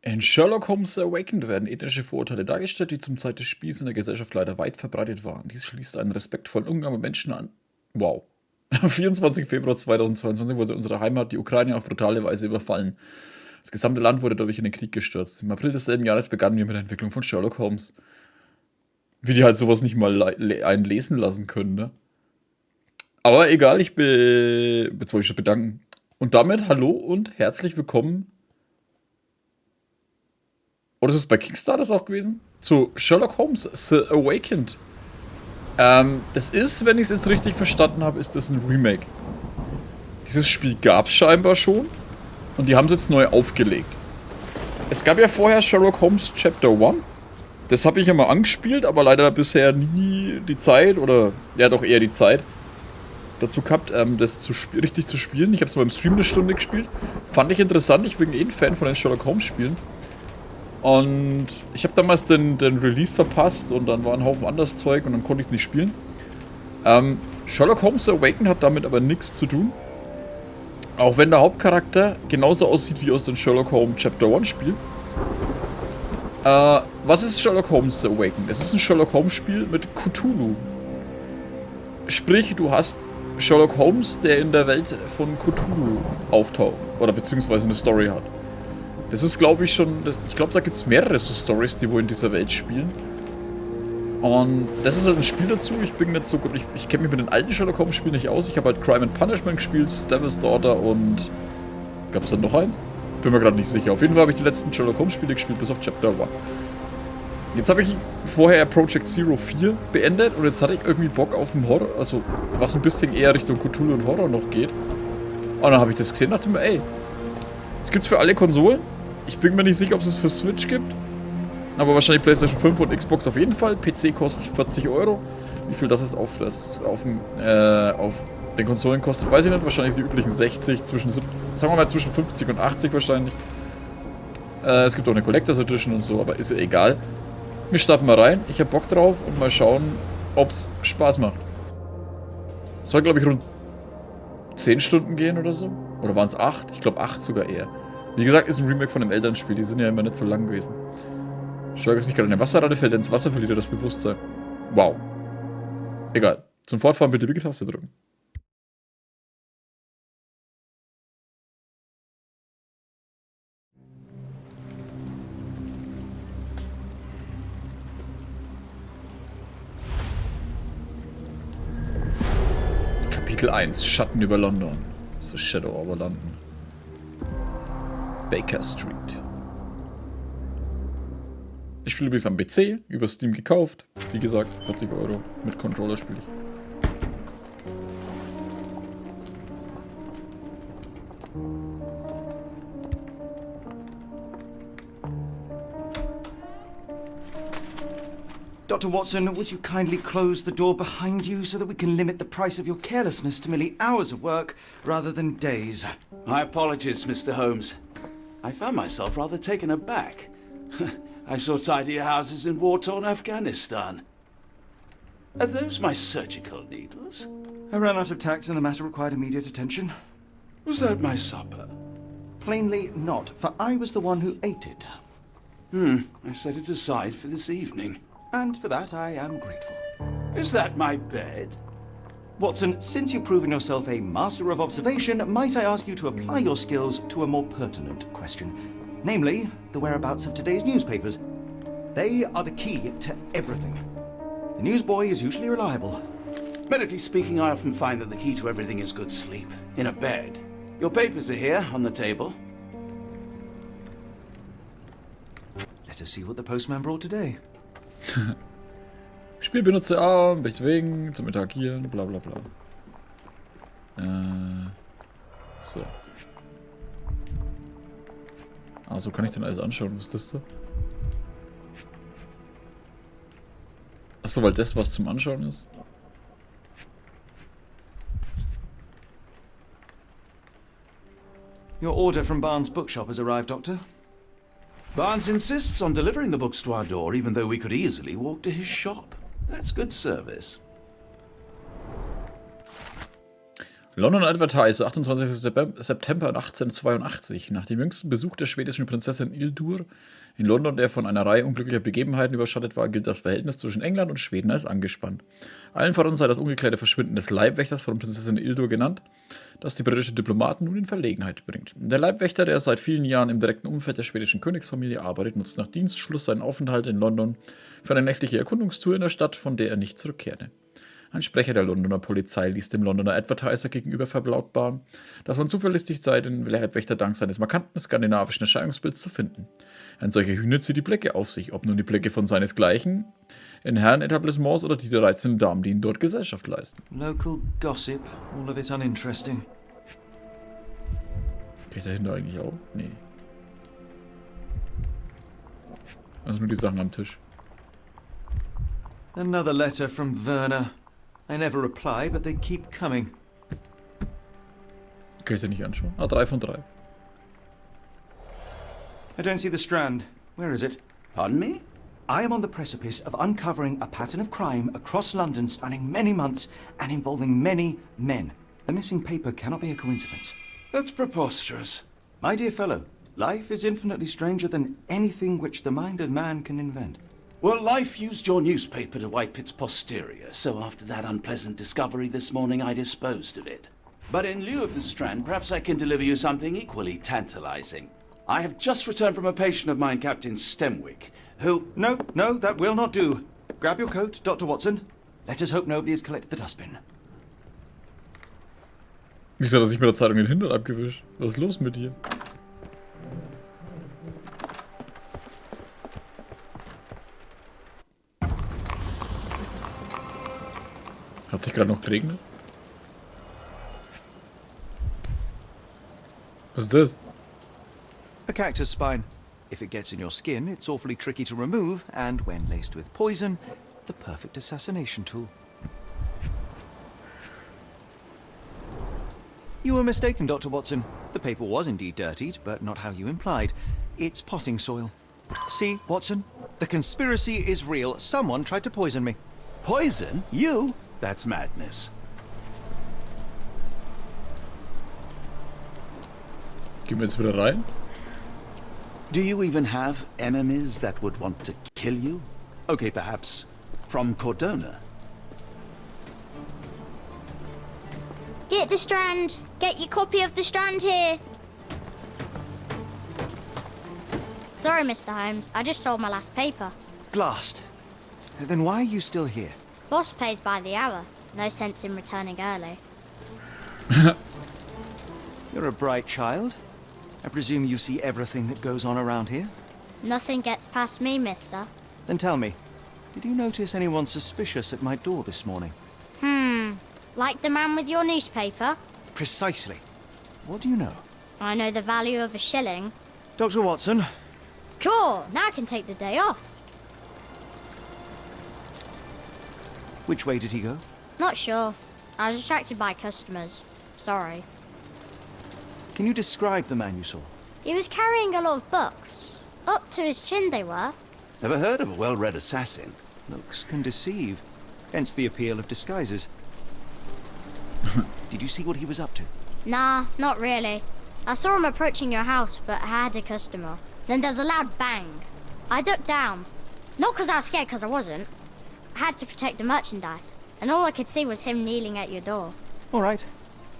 In Sherlock Holmes Awakened werden ethnische Vorurteile dargestellt, die zum Zeit des Spiels in der Gesellschaft leider weit verbreitet waren. Dies schließt einen respektvollen Umgang mit Menschen an. Wow. Am 24. Februar 2022 wurde unsere Heimat, die Ukraine, auf brutale Weise überfallen. Das gesamte Land wurde dadurch in den Krieg gestürzt. Im April desselben Jahres begannen wir mit der Entwicklung von Sherlock Holmes. Wie die halt sowas nicht mal einen lesen lassen können, ne? Aber egal, jetzt wollte ich schon bedanken. Und damit hallo und herzlich willkommen. Oder ist es bei Kickstarter auch gewesen? Zu Sherlock Holmes The Awakened. Das ist, wenn ich es jetzt richtig verstanden habe, ist das ein Remake. Dieses Spiel gab es scheinbar schon. Und die haben es jetzt neu aufgelegt. Es gab ja vorher Sherlock Holmes Chapter 1. Das habe ich ja mal angespielt, aber leider bisher nie die Zeit, oder ja doch eher die Zeit, dazu gehabt, das richtig zu spielen. Ich habe es mal im Stream eine Stunde gespielt. Fand ich interessant, ich bin eh ein Fan von den Sherlock Holmes Spielen. Und ich habe damals den Release verpasst und dann war ein Haufen anderes Zeug und dann konnte ich es nicht spielen. Sherlock Holmes Awakened hat damit aber nichts zu tun. Auch wenn der Hauptcharakter genauso aussieht wie aus dem Sherlock Holmes Chapter 1 Spiel. Was ist Sherlock Holmes Awakened? Es ist ein Sherlock Holmes Spiel mit Cthulhu. Sprich, du hast Sherlock Holmes, der in der Welt von Cthulhu auftaucht. Oder beziehungsweise eine Story hat. Das ist, glaube ich, schon. Ich glaube, da gibt es mehrere so Stories, die wohl in dieser Welt spielen. Und das ist halt ein Spiel dazu. Ich bin nicht so gut. Ich kenne mich mit den alten Sherlock Holmes Spielen nicht aus. Ich habe halt Crime and Punishment gespielt, Devil's Daughter und. Gab es dann noch eins? Bin mir gerade nicht sicher. Auf jeden Fall habe ich die letzten Sherlock Holmes Spiele gespielt, bis auf Chapter 1. Jetzt habe ich vorher Project Zero 4 beendet und jetzt hatte ich irgendwie Bock auf einen Horror, also was ein bisschen eher Richtung Cthulhu und Horror noch geht. Und dann habe ich das gesehen und dachte mir, ey, das gibt's für alle Konsolen. Ich bin mir nicht sicher, ob es für Switch gibt. Aber wahrscheinlich PlayStation 5 und Xbox auf jeden Fall. PC kostet 40 Euro. Wie viel das ist auf den Konsolen kostet, weiß ich nicht. Wahrscheinlich die üblichen 60, sagen wir mal zwischen 50 und 80 wahrscheinlich. Es gibt auch eine Collectors Edition und so, aber ist ja egal. Wir starten mal rein. Ich habe Bock drauf und mal schauen, ob es Spaß macht. Soll, glaube ich, rund 10 Stunden gehen oder so. Oder waren es 8? Ich glaube 8 sogar eher. Wie gesagt, ist ein Remake von einem Elternspiel. Die sind ja immer nicht so lang gewesen. Sherlock ist nicht gerade in der Wasserrate, fällt ins Wasser, verliert er das Bewusstsein. Wow. Egal. Zum Fortfahren bitte die Taste drücken. Kapitel 1. Schatten über London. The Shadow over London. Baker Street. Ich spiele übrigens am PC, über Steam gekauft. Wie gesagt, 40 Euro. Mit Controller spiele ich. Dr. Watson, would you kindly close the door behind you so that we can limit the price of your carelessness to merely hours of work rather than days? My apologies, Mr. Holmes. I found myself rather taken aback. I saw tidier houses in war-torn Afghanistan. Are those my surgical needles? I ran out of tacks and the matter required immediate attention. Was that my supper? Plainly not, for I was the one who ate it. I set it aside for this evening. And for that I am grateful. Is that my bed? Watson, since you've proven yourself a master of observation, might I ask you to apply your skills to a more pertinent question? Namely, the whereabouts of today's newspapers. They are the key to everything. The newsboy is usually reliable. Medically speaking, I often find that the key to everything is good sleep. In a bed. Your papers are here, on the table. Let us see what the postman brought today. Spielbenutzer A, wegen, zum Interagieren, bla bla bla. So. So kann ich den alles anschauen, was ist das da? Achso, weil das was zum Anschauen ist. Your order from Barnes' bookshop has arrived, Doctor. Barnes insists on delivering the books to our door, even though we could easily walk to his shop. That's good service. London Advertiser, 28. September 1882. Nach dem jüngsten Besuch der schwedischen Prinzessin Ildur in London, der von einer Reihe unglücklicher Begebenheiten überschattet war, gilt das Verhältnis zwischen England und Schweden als angespannt. Allen voran sei das ungeklärte Verschwinden des Leibwächters von Prinzessin Ildur genannt, das die britischen Diplomaten nun in Verlegenheit bringt. Der Leibwächter, der seit vielen Jahren im direkten Umfeld der schwedischen Königsfamilie arbeitet, nutzt nach Dienstschluss seinen Aufenthalt in London für eine nächtliche Erkundungstour in der Stadt, von der er nicht zurückkehrte. Ein Sprecher der Londoner Polizei ließ dem Londoner Advertiser gegenüber verlautbaren, dass man zuverlässig sei, den Leibwächter dank seines markanten skandinavischen Erscheinungsbilds zu finden. Ein solcher Hühner zieht die Blicke auf sich, ob nun die Blicke von seinesgleichen in Herrenetablissements oder die der reizenden Damen, die ihnen dort Gesellschaft leisten. Local gossip, all of it uninteresting. Geht dahinter eigentlich auch? Nee. Also nur die Sachen am Tisch. Another letter from Werner. I never reply, but they keep coming. Kann ich dir nicht anschauen? Ah, 3 von 3. I don't see the Strand. Where is it? Pardon me? I am on the precipice of uncovering a pattern of crime across London spanning many months and involving many men. The missing paper cannot be a coincidence. That's preposterous. My dear fellow, life is infinitely stranger than anything which the mind of man can invent. Well, life used your newspaper to wipe its posterior, so after that unpleasant discovery this morning, I disposed of it. But in lieu of the Strand, perhaps I can deliver you something equally tantalizing. I have just returned from a patient of mine, Captain Stemwick, who... No, that will not do. Grab your coat, Dr. Watson. Let us hope nobody has collected the dustbin. Wieso hat er sich mit der Zeitung den Hintern abgewischt? Was ist los mit dir? Hat sich gerade noch geregnet? Was ist das? A cactus spine. If it gets in your skin, it's awfully tricky to remove, and when laced with poison, the perfect assassination tool. You were mistaken, Dr. Watson. The paper was indeed dirtied, but not how you implied. It's potting soil. See, Watson? The conspiracy is real. Someone tried to poison me. Poison? You? That's madness. Gehen wir jetzt wieder rein? Do you even have enemies that would want to kill you? Okay, perhaps from Cordona. Get the Strand! Get your copy of the Strand here! Sorry, Mr. Holmes. I just sold my last paper. Blast. Then why are you still here? Boss pays by the hour. No sense in returning early. You're a bright child. I presume you see everything that goes on around here? Nothing gets past me, mister. Then tell me, did you notice anyone suspicious at my door this morning? Like the man with your newspaper? Precisely. What do you know? I know the value of a shilling. Dr. Watson. Cool! Now I can take the day off. Which way did he go? Not sure. I was distracted by customers. Sorry. Can you describe the man you saw? He was carrying a lot of books. Up to his chin they were. Never heard of a well-read assassin. Looks can deceive. Hence the appeal of disguises. Did you see what he was up to? Nah, not really. I saw him approaching your house, but I had a customer. Then there's a loud bang. I ducked down. Not because I was scared, because I wasn't. I had to protect the merchandise. And all I could see was him kneeling at your door. All right.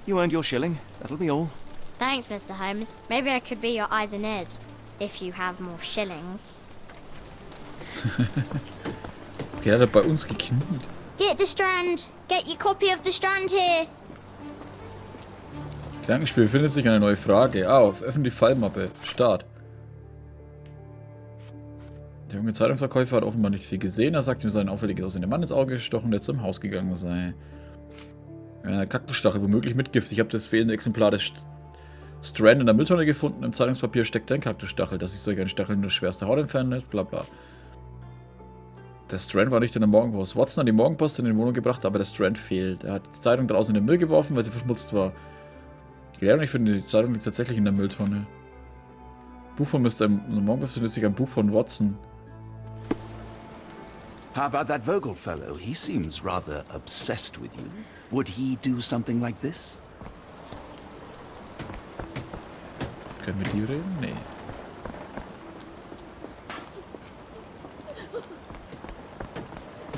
You earned your shilling. That'll be all. Thanks, Mr. Holmes. Maybe I could be your eyes and ears. If you have more shillings. Okay, er hat bei uns gekniet. Get the Strand. Get your copy of the Strand here. Gedankenspiel, findet sich eine neue Frage. Öffne die Fallmappe. Start. Der junge Zeitungsverkäufer hat offenbar nicht viel gesehen. Er sagt ihm seinen auffällig aussehenden Mann ins Auge gestochen, der zum Haus gegangen sei. Kaktusstachel, womöglich mit Gift. Ich habe das fehlende Exemplar des Strand in der Mülltonne gefunden. Im Zeitungspapier steckt ein Kaktusstachel, dass sich solch ein Stachel nur schwerste Haut entfernen lässt, bla bla. Der Strand war nicht in der Morgenpost. Watson hat die Morgenpost in die Wohnung gebracht, aber der Strand fehlt. Er hat die Zeitung draußen in den Müll geworfen, weil sie verschmutzt war. Ja, und ich finde, die Zeitung liegt tatsächlich in der Mülltonne. Buch von Mr. Morgenpost findet sich ein Buch von Watson. How about that Vogel fellow? He seems rather obsessed with you. Would he do something like this? Können wir die reden? Nee.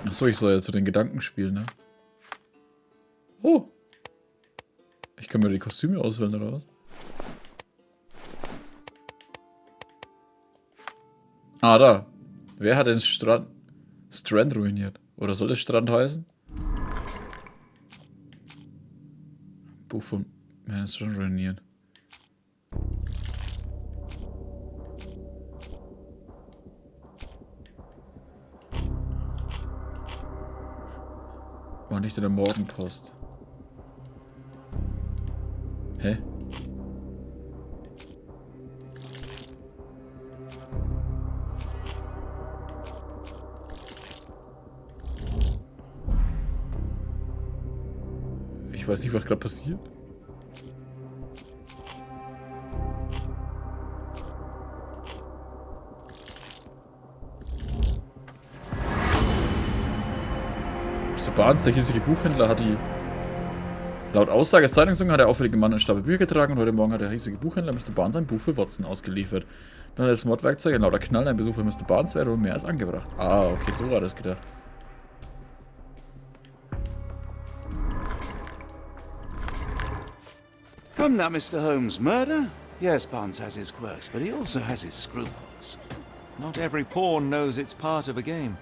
Achso, ich soll ja zu den Gedanken spielen, ne? Oh! Ich kann mir die Kostüme auswählen, oder was? Ah, da. Wer hat den Strand ruiniert? Oder soll es Strand heißen? Buch von... Wer hat den Strand ruiniert? War nicht in der Morgenpost. Hä? Ich weiß nicht, was gerade passiert. Mr. Barnes, der hiesige Buchhändler, hat die... Laut Aussage des Zeitungsjungen hat der auffällige Mann einen Stapel Bücher getragen und heute Morgen hat der hiesige Buchhändler Mr. Barnes ein Buch für Watson ausgeliefert. Dann hat das Mordwerkzeug, ein lauter Knall, ein Besuch bei Mr. Barnes wäre wohl mehr als angebracht. Ah, okay, so war das gedacht. Come now, Mr. Holmes. Murder? Yes, Barnes has his quirks, but he also has his scruples. Not every pawn knows it's part of a game.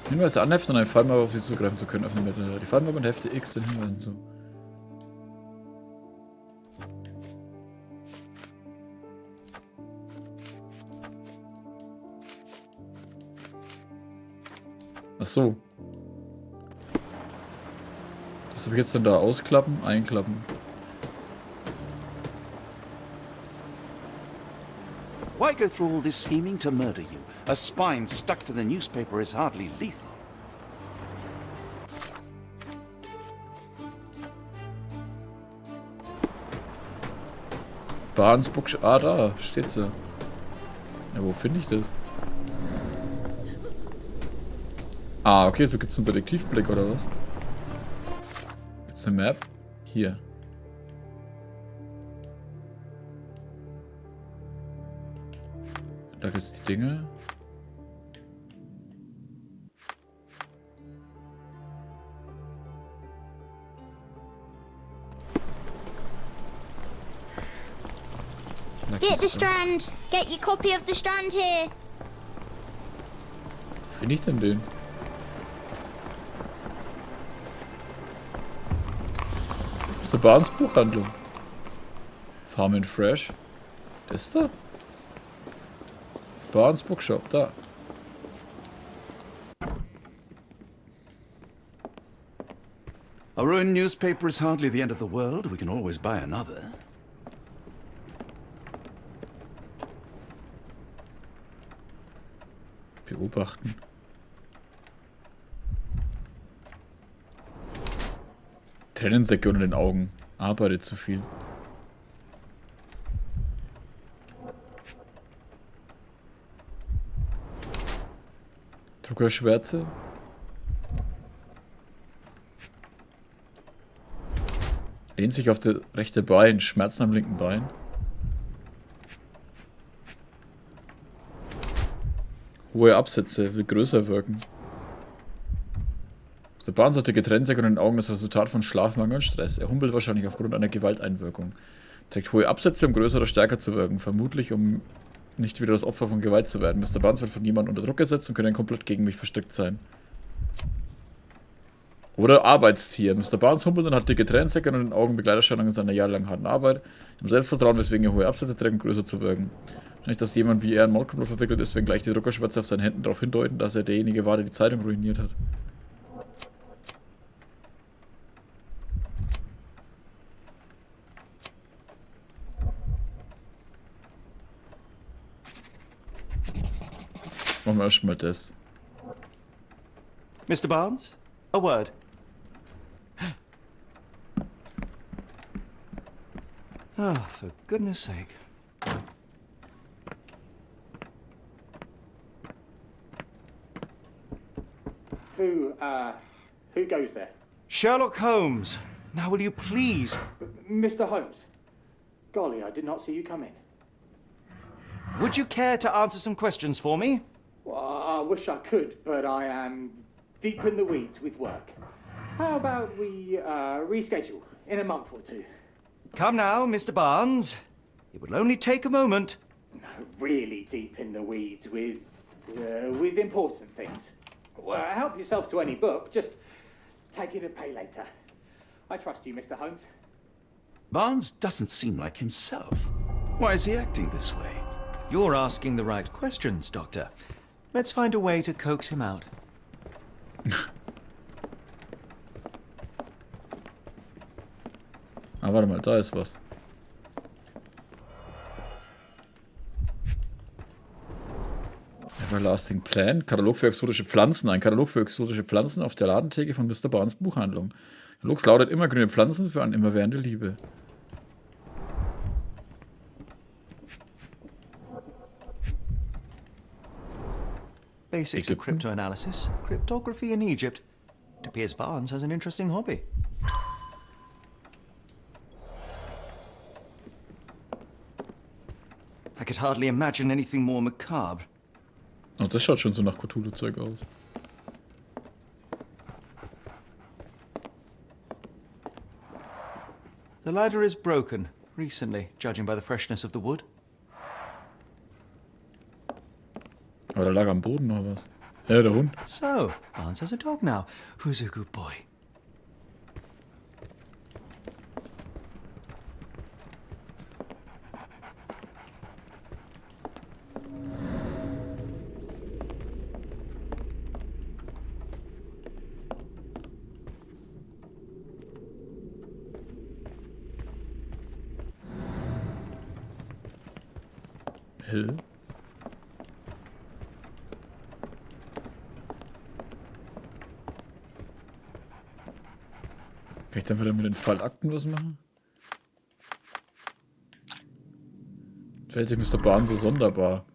Hinweise anheften und ein Fallmappe auf sie zugreifen zu können. Öffnen mit die Fallmappe und Hefte X den Hinweisen zu. Ach so. Das habe ich jetzt dann da ausklappen, einklappen. Why go through all this scheming to murder you? A spine stuck to the newspaper is hardly lethal. Barnes Bookshop. Ah, da steht sie. Ja, wo finde ich das? Ah, okay, so gibt es einen Detektivblick oder was? Gibt's eine Map? Hier. Da gibt's die Dinge. Get the Strand! Get your copy of the Strand here! Wo finde ich denn den? Das ist eine Barnes Buchhandlung. Farm and Fresh. Das ist da? Barnes Bookshop, da. A ruined newspaper is hardly the end of the world. We can always buy another. Beobachten. Tränensäcke unter den Augen. Arbeitet zu viel. Druckerschwärze. Lehnt sich auf das rechte Bein. Schmerzen am linken Bein. Hohe Absätze. Will größer wirken. Der Barnes hatte Tränensäcke unter den Augen, das Resultat von Schlafmangel und Stress. Er humpelt wahrscheinlich aufgrund einer Gewalteinwirkung. Trägt hohe Absätze, um größer oder stärker zu wirken. Vermutlich, um nicht wieder das Opfer von Gewalt zu werden. Mr. Barnes wird von jemandem unter Druck gesetzt und könnte ein Komplott gegen mich verstrickt sein. Oder Arbeitstier. Mr. Barnes humpelt und hat dicke Tränensäcke unter den Augen, Begleiterscheinungen seiner jahrelangen harten Arbeit. Im Selbstvertrauen, weswegen er hohe Absätze trägt, um größer zu wirken. Nicht, dass jemand wie er in Mordkomplott verwickelt ist, wenngleich die Druckerschwärze auf seinen Händen darauf hindeuten, dass er derjenige war, der die Zeitung ruiniert hat. Machen wir erstmal das. Mr. Barnes, a word. Ah, for goodness sake. Who goes there? Sherlock Holmes. Now will you please... Mr. Holmes. Golly, I did not see you come in. Would you care to answer some questions for me? Well, I wish I could, but I am deep in the weeds with work. How about we reschedule in a month or two? Come now, Mr. Barnes. It will only take a moment. No, really deep in the weeds with important things. Well, help yourself to any book. Just take it and pay later. I trust you, Mr. Holmes. Barnes doesn't seem like himself. Why is he acting this way? You're asking the right questions, Doctor. Let's find a way to coax him out. Ah, warte mal, da ist was. Everlasting Plan, Katalog für exotische Pflanzen. Ein Katalog für exotische Pflanzen auf der Ladentheke von Mr. Barnes Buchhandlung. Der Katalog lautet immergrüne Pflanzen für eine immerwährende Liebe. Basics of cryptoanalysis, cryptography in Egypt. It appears Barnes has an interesting hobby. I could hardly imagine anything more macabre. Oh, das schaut schon so nach Cthulhu-Zeug aus. The ladder is broken, recently, judging by the freshness of the wood. Aber da lag am Boden noch was. Ja, der Hund. So, Barnes has a dog now. Who's a good boy? Hä? Kann ich dann wieder mit den Fallakten was machen? Fällt sich Mr. Barnes so sonderbar.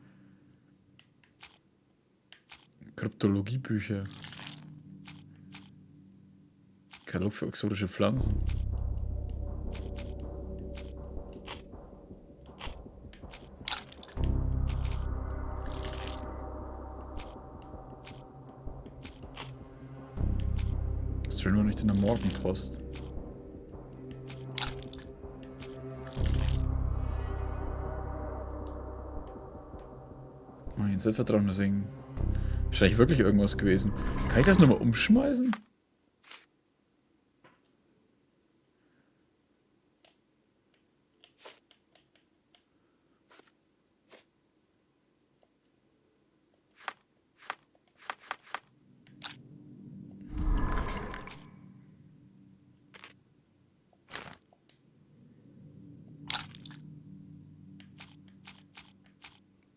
Kryptologiebücher. Katalog für exotische Pflanzen. Das ist nur nicht in der Morgenpost. Mein Selbstvertrauen, deswegen wahrscheinlich wirklich irgendwas gewesen. Kann ich das nochmal umschmeißen?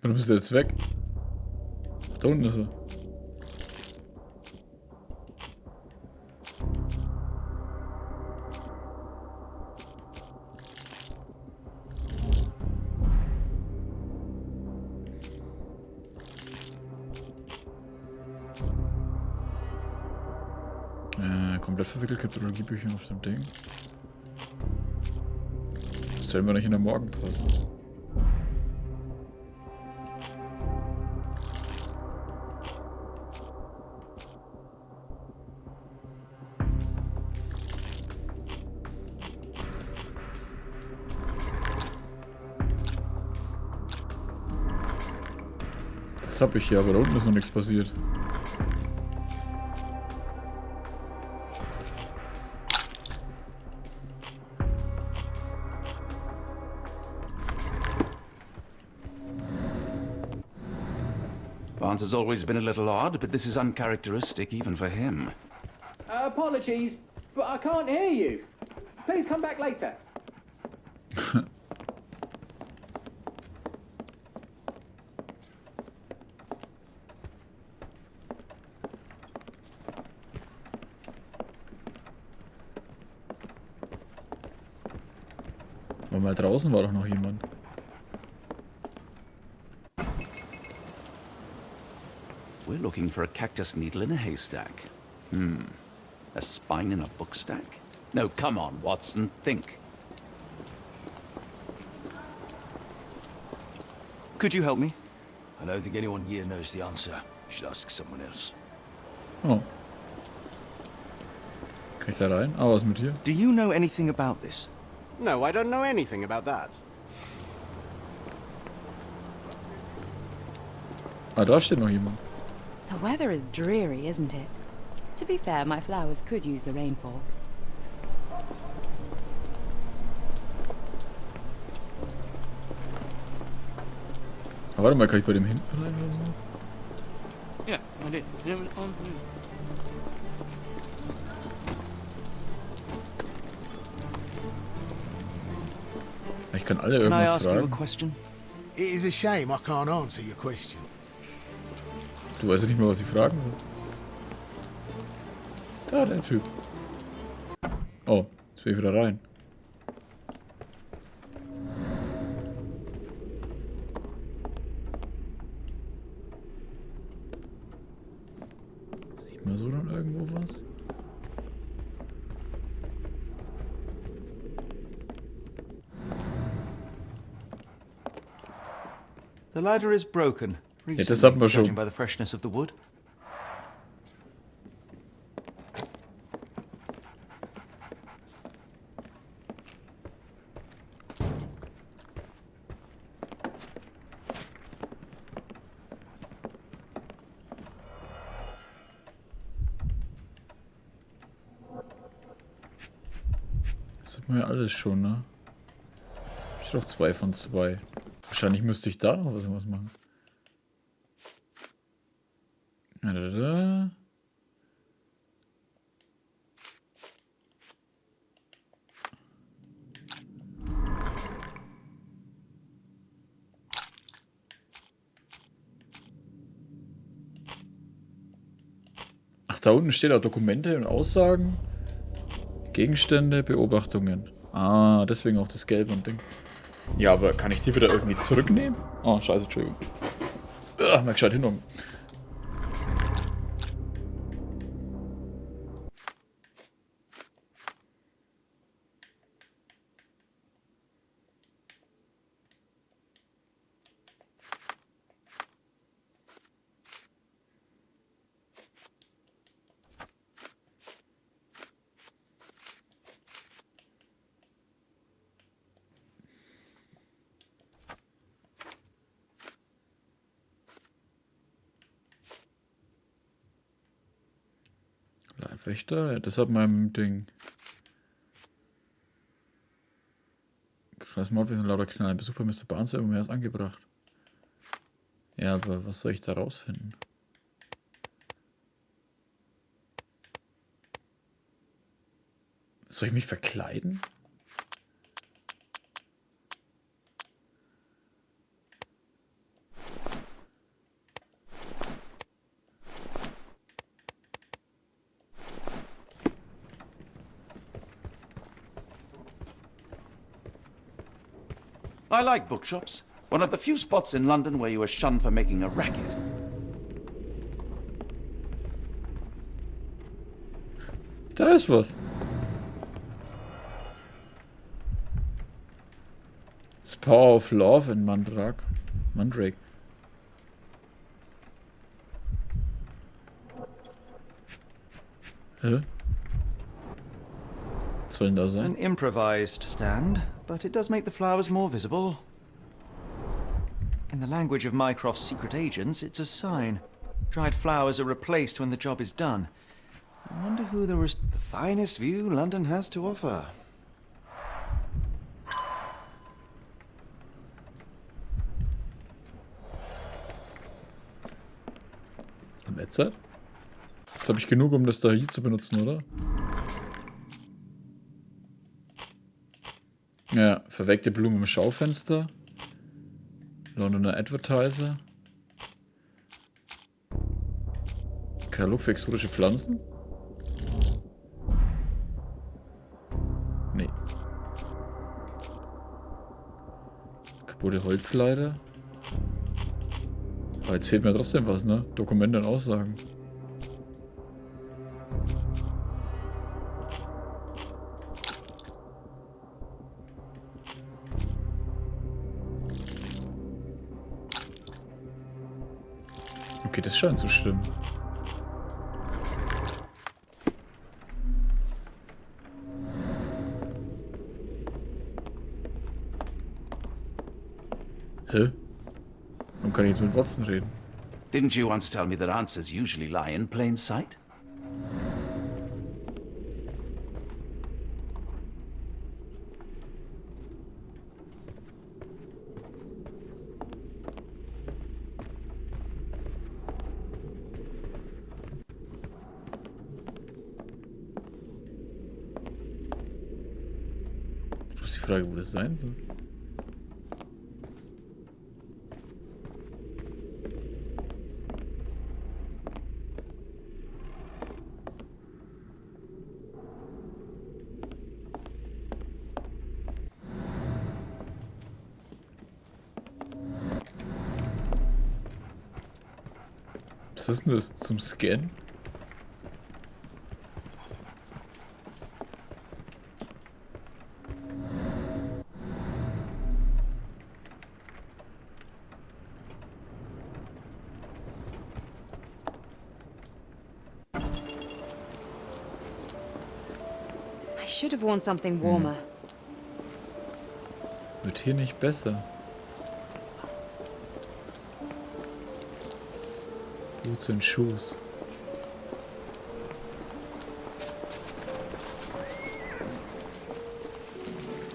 Du bist jetzt weg. Da unten ist er. Komplett verwickelt Kryptologiebücher auf dem Ding. Das stellen wir nicht in der Morgenpost. Das hab ich hier, aber da unten ist noch nichts passiert. Barnes has always been a little odd, but this is uncharacteristic even for him. Apologies, but I can't hear you. Please come back later. Aber mal draußen war doch noch jemand. We're looking for a cactus needle in a haystack. A spine in a book stack? No, come on, Watson, think. Could you help me? I don't think anyone here knows the answer. You should ask someone else. Oh. Kann ich da rein? Ah, was mit hier? Do you know anything about this? No, I don't know anything about that. Ah, da steht noch jemand. The weather is dreary, isn't it? To be fair, my flowers could use the rainfall. Ah, warte mal, kann ich bei dem hinten rein oder so? Yeah, I did. Ich kann alle Can I irgendwas ask you a fragen. question? It is a shame I can't answer your question. Du weißt ja nicht mehr, was ich fragen will. Da, der Typ. Oh, jetzt bin ich wieder rein. Sieht man so dann irgendwo was? The ladder is broken. das Recently, hatten wir schon. judging by the freshness of the wood. Das hat man ja alles schon, ne? Ich doch 2 von 2. Wahrscheinlich müsste ich da noch was machen. Da. Ach, da unten steht auch Dokumente und Aussagen, Gegenstände, Beobachtungen. Ah, deswegen auch das Gelbe und Ding. Ja, aber kann ich die wieder irgendwie zurücknehmen? Oh, scheiße, Entschuldigung. Mal gescheit hinhauen. Wächter? Ja, das hat meinem Ding. Scheiß Mord, wir sind lauter Knall. Besuch bei Mr. Barnes wird mir erst angebracht. Ja, aber was soll ich da rausfinden? Soll ich mich verkleiden? I like bookshops. One of the few spots in London where you are shunned for making a racket. Da ist was. The Power of Love in Mandrake. Hä? Was soll denn da sein? An improvised stand, but it does make the flowers more visible. In the language of Mycroft's secret agents, it's a sign. Dried flowers are replaced when the job is done. I wonder who the finest view London has to offer. Und jetzt? Jetzt habe ich genug, um das da hier zu benutzen, oder? Ja, verwelkte Blumen im Schaufenster. Londoner Advertiser. Katalog für exotische Pflanzen? Nee. Kaputte Holzleiter. Aber jetzt fehlt mir trotzdem was, ne? Dokumente und Aussagen. Okay, das scheint zu stimmen. Hä? Warum kann ich jetzt mit Watson reden? Didn't you once tell me that answers usually lie in plain sight? Das ist die Frage, wo das sein soll. Was ist denn das? Zum Scannen? I should have worn something warmer. Wird hier nicht besser. Boots und Shoes.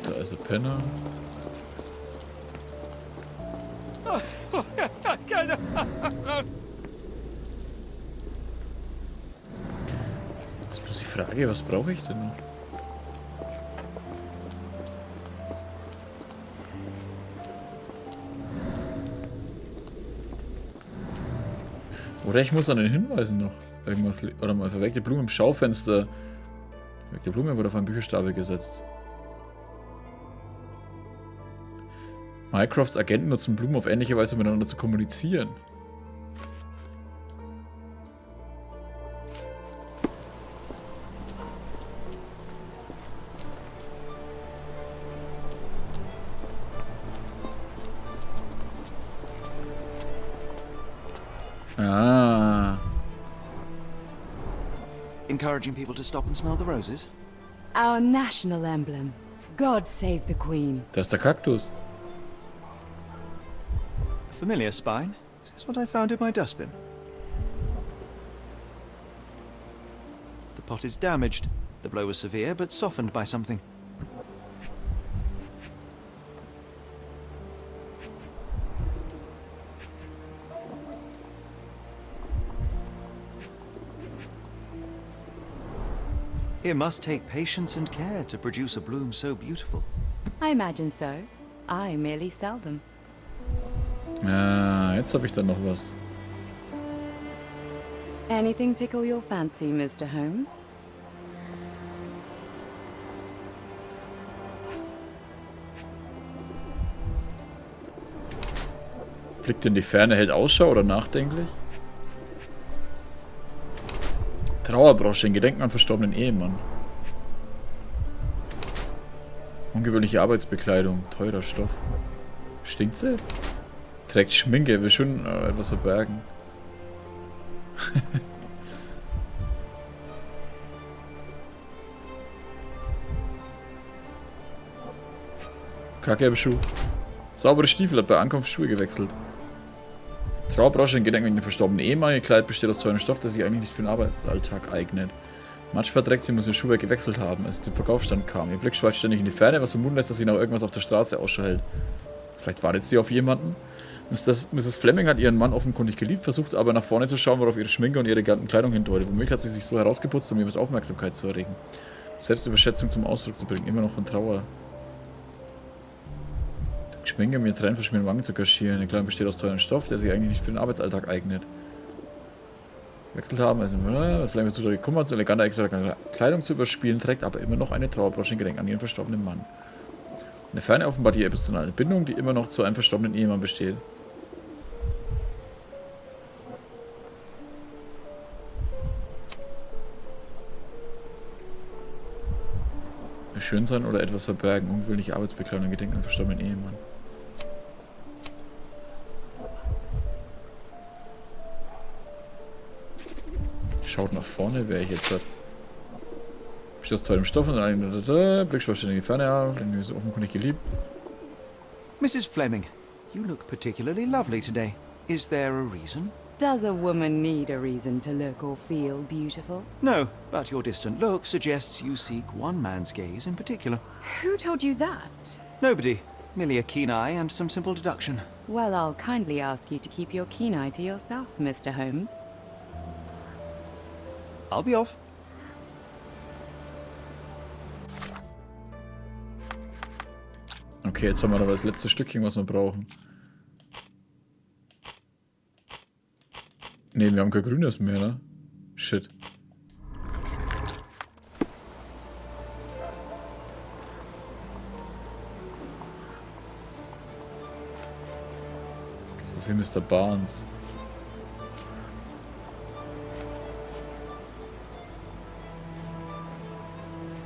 Da ist ein Penner. Das ist bloß die Frage, was brauche ich denn noch? Oder ich muss an den Hinweisen noch irgendwas... Oder mal verweckte Blume im Schaufenster. Verweckte Blume wurde auf einen Bücherstapel gesetzt. Mycrofts Agenten nutzen Blumen auf ähnliche Weise miteinander zu kommunizieren. Ah. Encouraging people to stop and smell the roses? Our national emblem. God save the Queen. Da ist der Kaktus. Familiar spine? Is this what I found in my dustbin? The pot is damaged. The blow was severe, but softened by something. It must take patience and care to produce a bloom so beautiful. I imagine so. I merely sell them. Ah, jetzt habe ich dann noch was. Anything tickle your fancy, Mr. Holmes? Blickt in die Ferne, hält Ausschau oder nachdenklich? Trauerbrosche in Gedenken an verstorbenen Ehemann. Ungewöhnliche Arbeitsbekleidung, teurer Stoff. Stinkt sie? Trägt Schminke, will schon etwas verbergen. Kackgelbe Schuh. Saubere Stiefel, hat bei Ankunft Schuhe gewechselt. Trauerbrosche in Gedenken an den verstorbenen Ehemann. Ihr Kleid besteht aus teurem Stoff, der sich eigentlich nicht für den Arbeitsalltag eignet. Matsch verdreckt, sie muss ihr Schuhwerk gewechselt haben, als sie zum Verkaufsstand kam. Ihr Blick schweift ständig in die Ferne, was vermuten lässt, dass sie nach irgendwas auf der Straße Ausschau hält. Vielleicht wartet sie auf jemanden? Mrs. Fleming hat ihren Mann offenkundig geliebt, versucht aber nach vorne zu schauen, worauf ihre Schminke und ihre ganzen Kleidung hindeutet. Womöglich hat sie sich so herausgeputzt, um ihm Aufmerksamkeit zu erregen. Selbstüberschätzung zum Ausdruck zu bringen, immer noch von Trauer. Schminke, um ihr Tränen verschmierte Wangen zu kaschieren. Der Kleidung besteht aus teurem Stoff, der sich eigentlich nicht für den Arbeitsalltag eignet. Wechselt haben, also vielleicht zu gekümmert, so eleganter extra Kleidung zu überspielen, trägt aber immer noch eine Trauerbrosche in Gedenken an ihren verstorbenen Mann. In der Ferne offenbart die emotionale Bindung, die immer noch zu einem verstorbenen Ehemann besteht. Schön sein oder etwas verbergen, ungewöhnliche Arbeitsbekleidung in Gedenken an verstorbenen Ehemann. Schaut nach vorne, wer ich jetzt hat. Besteht aus tollem Stoff und einem Blickschweiß in die Ferne, den wir so offenkundig geliebt. Mrs. Fleming, you look particularly lovely today. Is there a reason? Does a woman need a reason to look or feel beautiful? No, but your distant look suggests you seek one man's gaze in particular. Who told you that? Nobody. Merely a keen eye and some simple deduction. Well, I'll kindly ask you to keep your keen eye to yourself, Mr. Holmes. I'll be off. Okay, jetzt haben wir aber das letzte Stückchen, was wir brauchen. Ne, wir haben kein grünes mehr, ne? Shit. So viel Mr. Barnes.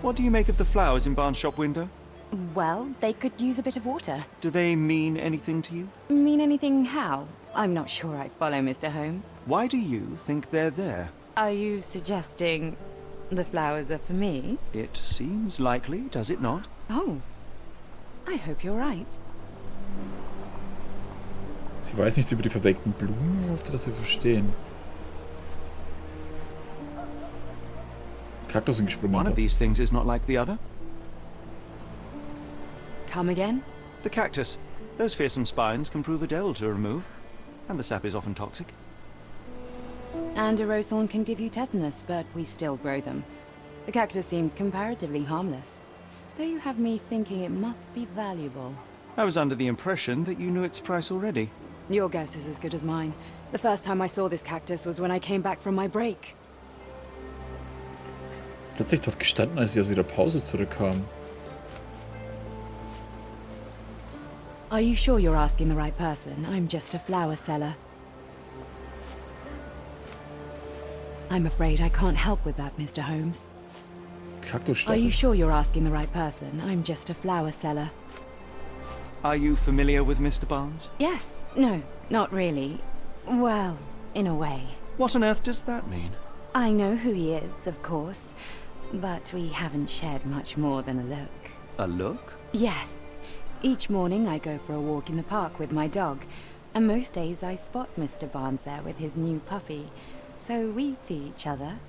What do you make of the flowers in Barnes' shop window? Well, they could use a bit of water. Do they mean anything to you? Mean anything how? I'm not sure I follow, Mr. Holmes. Why do you think they're there? Are you suggesting the flowers are for me? It seems likely, does it not? Oh, I hope you're right. Sie weiß nichts über die verwelkten Blumen, hoffte, dass wir verstehen. Kaktus sind gesprungen. One of these things is not like the other. Come again? The cactus. Those fearsome spines can prove a devil to remove, and the sap is often toxic. And a rose thorn can give you tetanus, but we still grow them. The cactus seems comparatively harmless, though you have me thinking it must be valuable. I was under the impression that you knew its price already. Your guess is as good as mine. The first time I saw this cactus was when I came back from my break. Plötzlich dort gestanden, als sie aus ihrer Pause zurückkam. Are you sure you're asking the right person? I'm just a flower seller. I'm afraid I can't help with that, Mr. Holmes. Are you sure you're asking the right person? I'm just a flower seller. Are you familiar with Mr. Barnes? Yes. No, not really. Well, in a way. What on earth does that mean? I know who he is, of course, but we haven't shared much more than a look. A look? Yes. Each morning I go for a walk in the park with my dog, and most days I spot Mr. Barnes there with his new puppy, so we see each other.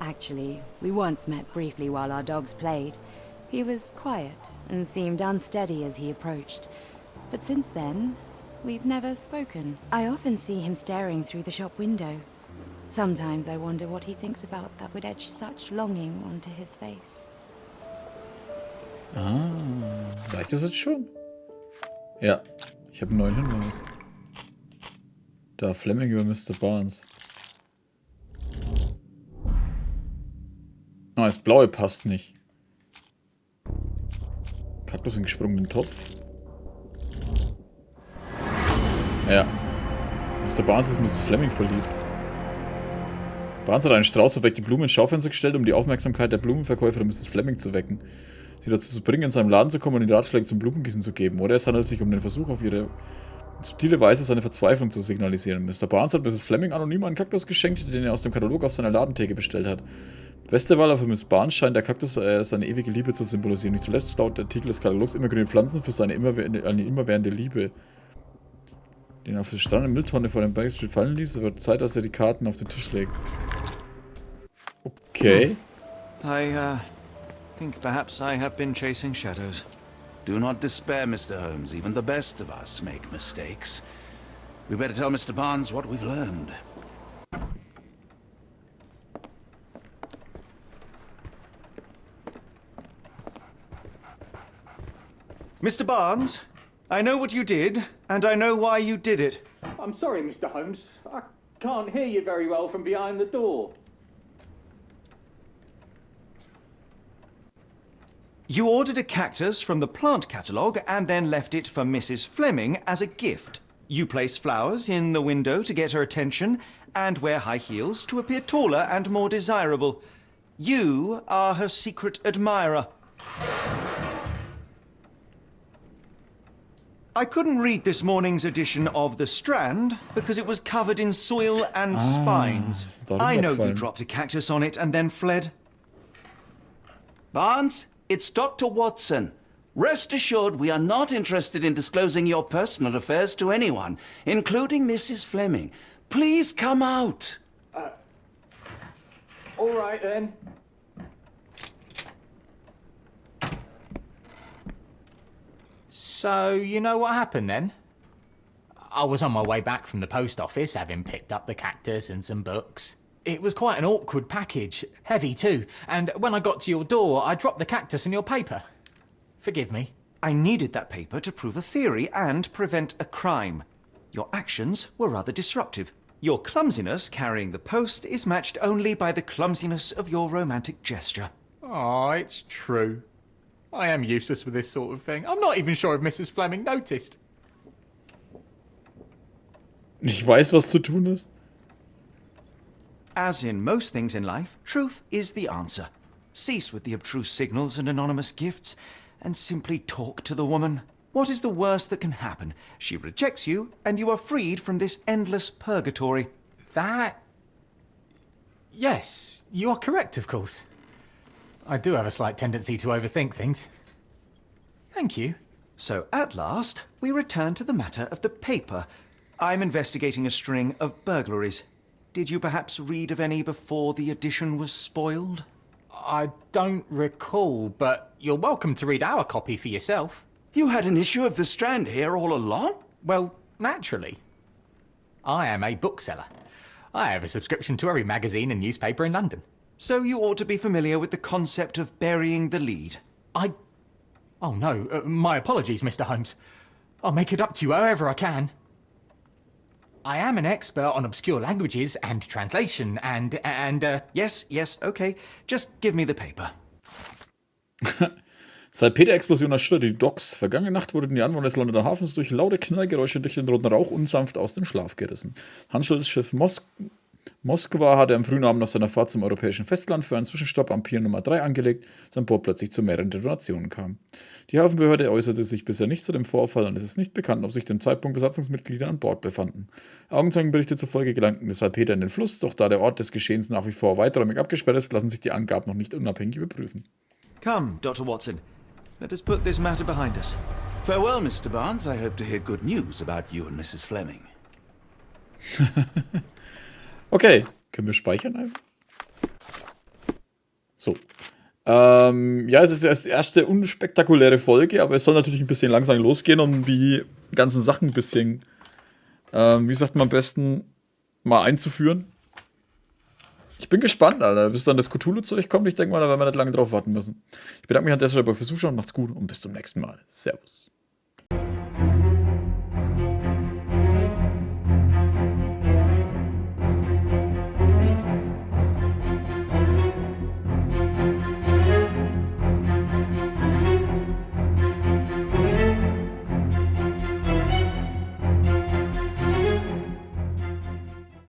Actually, we once met briefly while our dogs played. He was quiet and seemed unsteady as he approached, but since then, we've never spoken. I often see him staring through the shop window. Sometimes I wonder what he thinks about that would etch such longing onto his face. Ah, reicht das jetzt schon? Ja, ich habe einen neuen Hinweis. Da, Fleming über Mr. Barnes. Ah, das Blaue passt nicht. Kaktus in gesprungenen Topf. Ja. Mr. Barnes ist Mrs. Fleming verliebt. Barnes hat einen Strauß verweckt die Blumen ins Schaufenster gestellt, um die Aufmerksamkeit der Blumenverkäuferin Mrs. Fleming zu wecken. Sie dazu zu bringen, in seinem Laden zu kommen und den Ratschläge zum Blumengießen zu geben. Oder es handelt sich um den Versuch, auf ihre subtile Weise seine Verzweiflung zu signalisieren. Mr. Barnes hat Mrs. Fleming anonym einen Kaktus geschenkt, den er aus dem Katalog auf seiner Ladentheke bestellt hat. Beste Wahl für Miss Barnes scheint der Kaktus seine ewige Liebe zu symbolisieren. Nicht zuletzt laut der Titel des Katalogs immergrüne Pflanzen für eine immerwährende Liebe. Den er auf der Strand Mülltonne vor dem Bank Street fallen ließ, es wird Zeit, dass er die Karten auf den Tisch legt. Okay. I think perhaps I have been chasing shadows. Do not despair, Mr. Holmes. Even the best of us make mistakes. We better tell Mr. Barnes what we've learned. Mr. Barnes, I know what you did, and I know why you did it. I'm sorry, Mr. Holmes. I can't hear you very well from behind the door. You ordered a cactus from the plant catalogue and then left it for Mrs. Fleming as a gift. You place flowers in the window to get her attention and wear high heels to appear taller and more desirable. You are her secret admirer. I couldn't read this morning's edition of The Strand because it was covered in soil and spines. I know you dropped a cactus on it and then fled. Barnes, it's Dr. Watson. Rest assured we are not interested in disclosing your personal affairs to anyone, including Mrs. Fleming. Please come out. All right, then. So, you know what happened then? I was on my way back from the post office, having picked up the cactus and some books. It was quite an awkward package, heavy too, and when I got to your door, I dropped the cactus and your paper. Forgive me. I needed that paper to prove a theory and prevent a crime. Your actions were rather disruptive. Your clumsiness carrying the post is matched only by the clumsiness of your romantic gesture. Oh, it's true. I am useless with this sort of thing. I'm not even sure if Mrs. Fleming noticed. Ich weiß, was zu tun ist. As in most things in life, truth is the answer. Cease with the abstruse signals and anonymous gifts, and simply talk to the woman. What is the worst that can happen? She rejects you, and you are freed from this endless purgatory. That... Yes, you are correct, of course. I do have a slight tendency to overthink things. Thank you. So at last, we return to the matter of the paper. I'm investigating a string of burglaries. Did you perhaps read of any before the edition was spoiled? I don't recall, but you're welcome to read our copy for yourself. You had an issue of The Strand here all along? Well, naturally. I am a bookseller. I have a subscription to every magazine and newspaper in London. So you ought to be familiar with the concept of burying the lead. Oh no, my apologies, Mr. Holmes. I'll make it up to you however I can. I am an expert on obscure languages and translation and Yes, okay. Just give me the paper. Salpeterexplosion erschütterte die Docks. Vergangene Nacht wurden die Anwohner des Londoner Hafens durch laute Knallgeräusche durch den roten Rauch unsanft aus dem Schlaf gerissen. Handelsschiff Moskwa hatte am frühen Abend auf seiner Fahrt zum europäischen Festland für einen Zwischenstopp am Pier Nummer 3 angelegt, als an Bord plötzlich zu mehreren Detonationen kam. Die Hafenbehörde äußerte sich bisher nicht zu dem Vorfall und es ist nicht bekannt, ob sich dem Zeitpunkt Besatzungsmitglieder an Bord befanden. Augenzeugenberichte zufolge gelangten die Salpeter in den Fluss, doch da der Ort des Geschehens nach wie vor weiträumig abgesperrt ist, lassen sich die Angaben noch nicht unabhängig überprüfen. Come, Dr. Watson. Let us put this matter behind us. Farewell, Mr. Barnes. I hope to hear good news about you and Mrs. Fleming. Okay, können wir speichern einfach? So. Ja, es ist erst die erste unspektakuläre Folge, aber es soll natürlich ein bisschen langsam losgehen, um die ganzen Sachen ein bisschen, wie sagt man am besten, mal einzuführen. Ich bin gespannt, Alter, bis dann das Cthulhu-Zeug kommt. Ich denke mal, da werden wir nicht lange drauf warten müssen. Ich bedanke mich an der Stelle fürs Zuschauen, macht's gut und bis zum nächsten Mal. Servus.